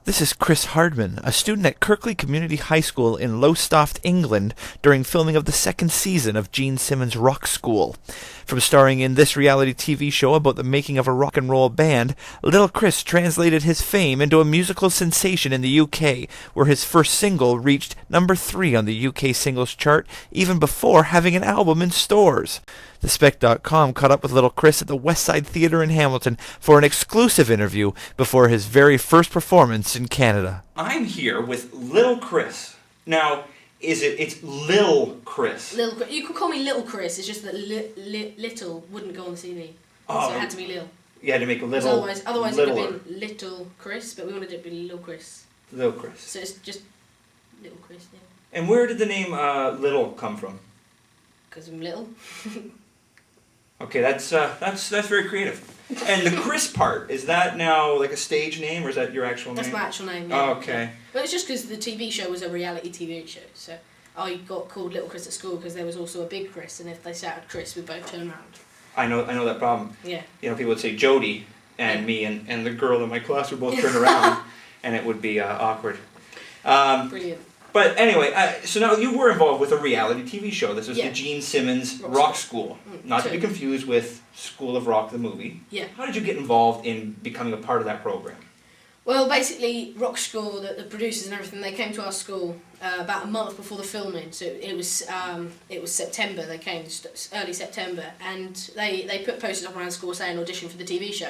This is Chris Hardman, a student at Kirkley Community High School in Lowestoft, England, during filming of the second season of Gene Simmons' Rock School. From starring in this reality TV show about the making of a rock and roll band, Lil Chris translated his fame into a musical sensation in the UK, where his first single reached number 3 on the UK singles chart even before having an album in stores. TheSpec.com caught up with Lil Chris at the West Side Theatre in Hamilton for an exclusive interview before his very first performance in Canada. I'm here with Lil Chris. Now, it's Lil Chris? Lil Chris. You could call me Little Chris, it's just that little wouldn't go on the CV. Oh, so it had to be Lil. You had to make a little. Otherwise it would have been Little Chris, but we wanted it to be Lil Chris. Lil Chris. So it's just Little Chris, yeah. And where did the name Little come from? Because I'm little. Okay, that's very creative. And the Chris part, is that now like a stage name, or is that your actual name? That's my actual name, yeah. Oh, okay. But it's just because the TV show was a reality TV show, so I got called Little Chris at school because there was also a big Chris, and if they shouted Chris, we'd both turn around. I know that problem. Yeah. You know, people would say Jody, and me and the girl in my class would both turn around, and it would be awkward. Brilliant. But anyway, so now you were involved with a reality TV show. This was the Gene Simmons Rock School. Not to be confused with School of Rock, the movie. Yeah. How did you get involved in becoming a part of that program? Well, basically, Rock School, the producers and everything, they came to our school about a month before the filming. So it was September. They came early September, and they put posters up around school saying audition for the TV show.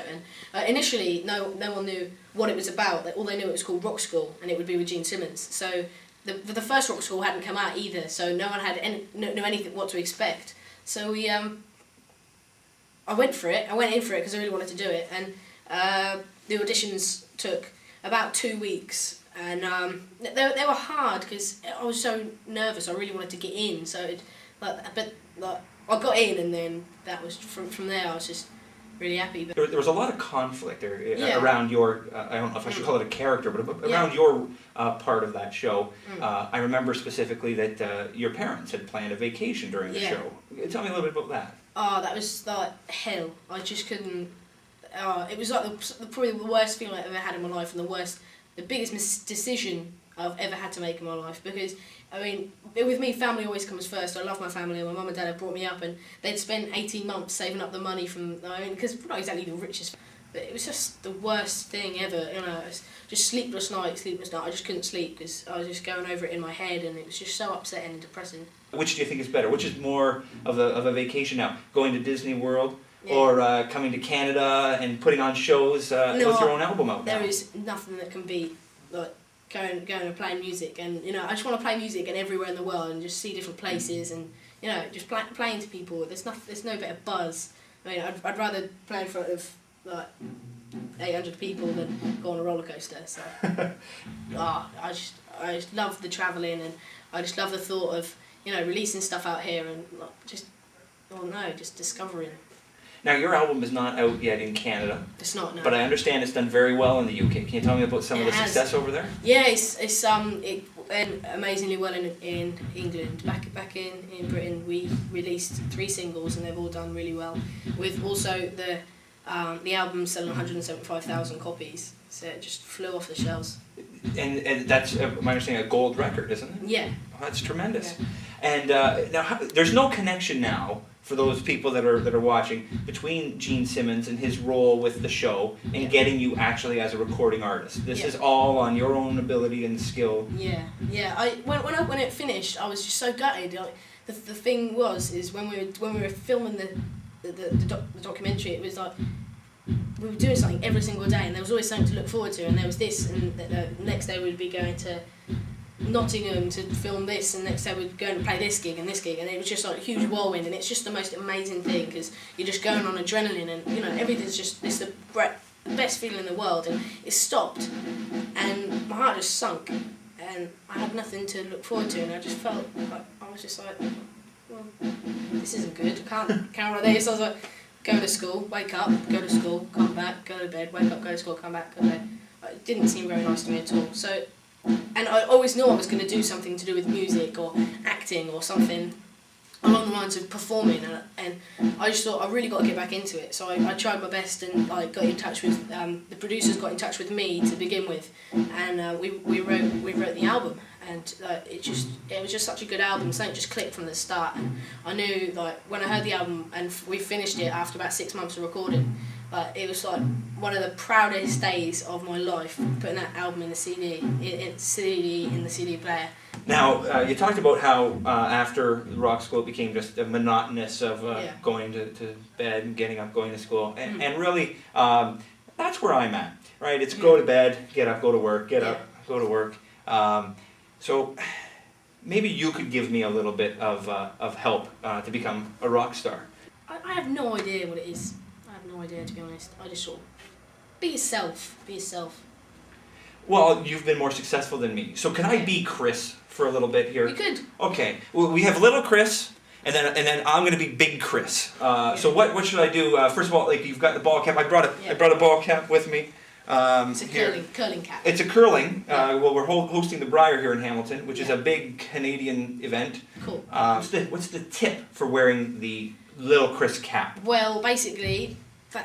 And initially, no one knew what it was about. All they knew it was called Rock School, and it would be with Gene Simmons. So the first Rock School hadn't come out either, so no one had knew anything what to expect. So I went for it. I went in for it because I really wanted to do it, and the auditions took about 2 weeks, and they were hard because I was so nervous. I really wanted to get in, so I got in, and then that was from there. I was just really happy. But There was a lot of conflict around your, I don't know if I should call it a character, but around your part of that show. I remember specifically that your parents had planned a vacation during the show. Tell me a little bit about that. Oh, that was like hell. I just couldn't. It was like probably the worst feeling I've ever had in my life, and the biggest decision I've ever had to make in my life. Because, I mean, with me, family always comes first. I love my family, and my mum and dad had brought me up, and they'd spent 18 months saving up the money from, because we're not exactly the richest, but it was just the worst thing ever, you know. It was just sleepless night. I just couldn't sleep because I was just going over it in my head, and it was just so upsetting and depressing. Which do you think is better? Which is more of a vacation now? Going to Disney World? Yeah. Or coming to Canada and putting on shows with your own album out now? There is nothing that can beat like going and playing music, and I just want to play music and everywhere in the world and just see different places and just playing to people. There's no better buzz. I mean, I'd rather play in front of like 800 people than go on a roller coaster. So I just love the travelling, and I just love the thought of releasing stuff out here and just discovering. Now, your album is not out yet in Canada. It's not, no. But I understand it's done very well in the UK. Can you tell me about some of the success over there? Yeah, it went amazingly well in England. Back in Britain, we released 3 singles, and they've all done really well. With also the album selling 175,000 copies, so it just flew off the shelves. And that's, my understanding, a gold record, isn't it? Yeah. Oh, that's tremendous. Yeah. And now, there's no connection now, for those people that are watching, between Gene Simmons and his role with the show and getting you actually as a recording artist. This is all on your own ability and skill. Yeah. When it finished, I was just so gutted. Like, the thing is when we were filming the documentary, it was like we were doing something every single day, and there was always something to look forward to. And there was this, and the next day we'd be going to Nottingham to film this, and next day we'd go and play this gig, and it was just like a huge whirlwind, and it's just the most amazing thing because you're just going on adrenaline, and everything's just, it's the best feeling in the world, and it stopped, and my heart just sunk, and I had nothing to look forward to, and I just felt like, I was just like, well, this isn't good, I can't like this. I was like, go to school, wake up, go to school, come back, go to bed, wake up, go to school, come back, go to bed. It didn't seem very nice to me at all. And I always knew I was going to do something to do with music or acting or something along the lines of performing, and I just thought I really got to get back into it. So I tried my best and like got in touch with the producers, got in touch with me to begin with, and we wrote the album, and it was just such a good album. Something just clicked from the start, and I knew like when I heard the album and we finished it after about 6 months of recording. It was like one of the proudest days of my life, putting that album in the CD, in the CD player. Now, you talked about how after rock school it became just a monotonous of going to bed and getting up, going to school, and really that's where I'm at, right? It's go to bed, get up, go to work, get up, go to work. So maybe you could give me a little bit of help to become a rock star. I have no idea what it is. No idea, to be honest. I just sort of be yourself. Be yourself. Well, you've been more successful than me. So can I be Chris for a little bit here? You could. Okay. Well, we have Little Chris, and then I'm going to be Big Chris. So what should I do? First of all, like you've got the ball cap. I brought a ball cap with me. It's a curling cap. It's a curling. Well, we're hosting the Briar here in Hamilton, which is a big Canadian event. Cool. What's the tip for wearing the Little Chris cap? Well, basically.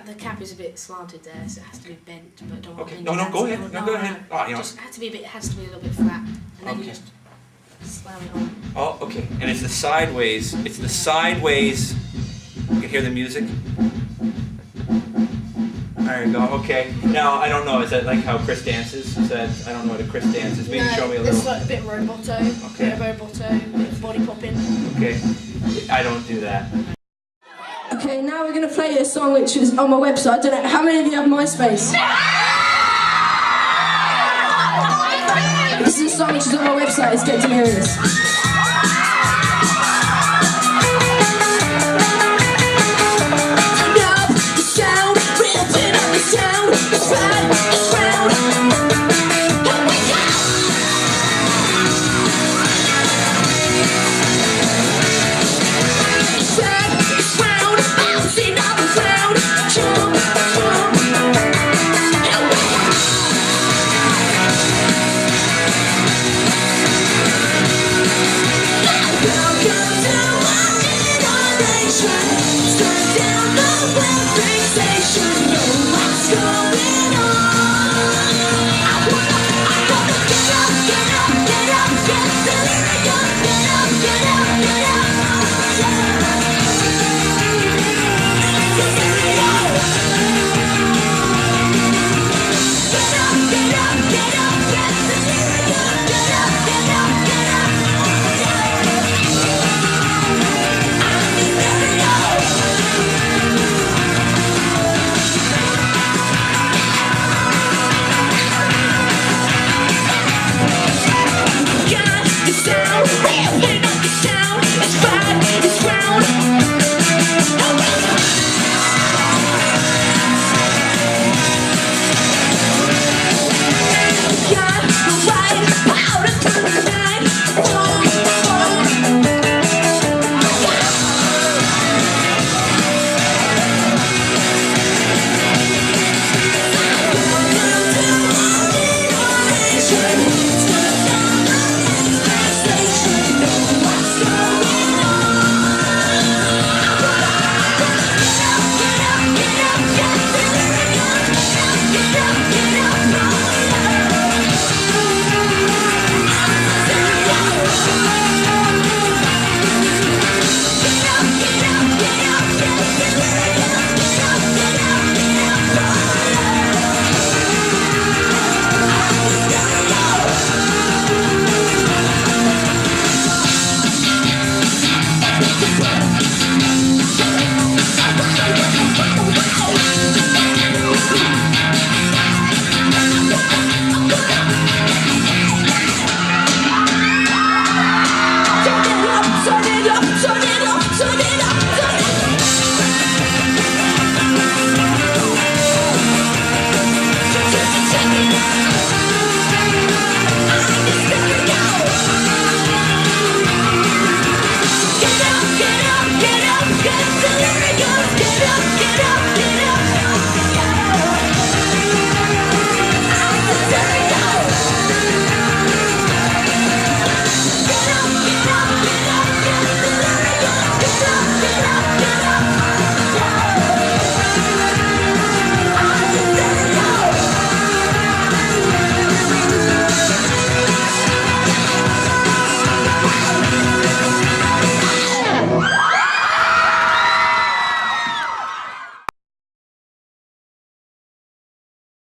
The cap is a bit slanted there, so it has to be bent. But don't okay. No, go ahead. No, go ahead. Oh, you know. Just has to be a little bit flat, and then you just slam it on. Oh, okay. And it's the sideways. It's the sideways. You can hear the music. There you go. Okay. Now I don't know. Is that like how Chris dances? Is that I don't know what a Chris dances. Maybe show me a little. It's like a bit roboto. Okay. Bit of roboto. Bit of body popping. Okay. I don't do that. Okay, now we're going to play a song which is on my website. I don't know, how many of you have MySpace? This is a song which is on my website, it's Get to Hear This.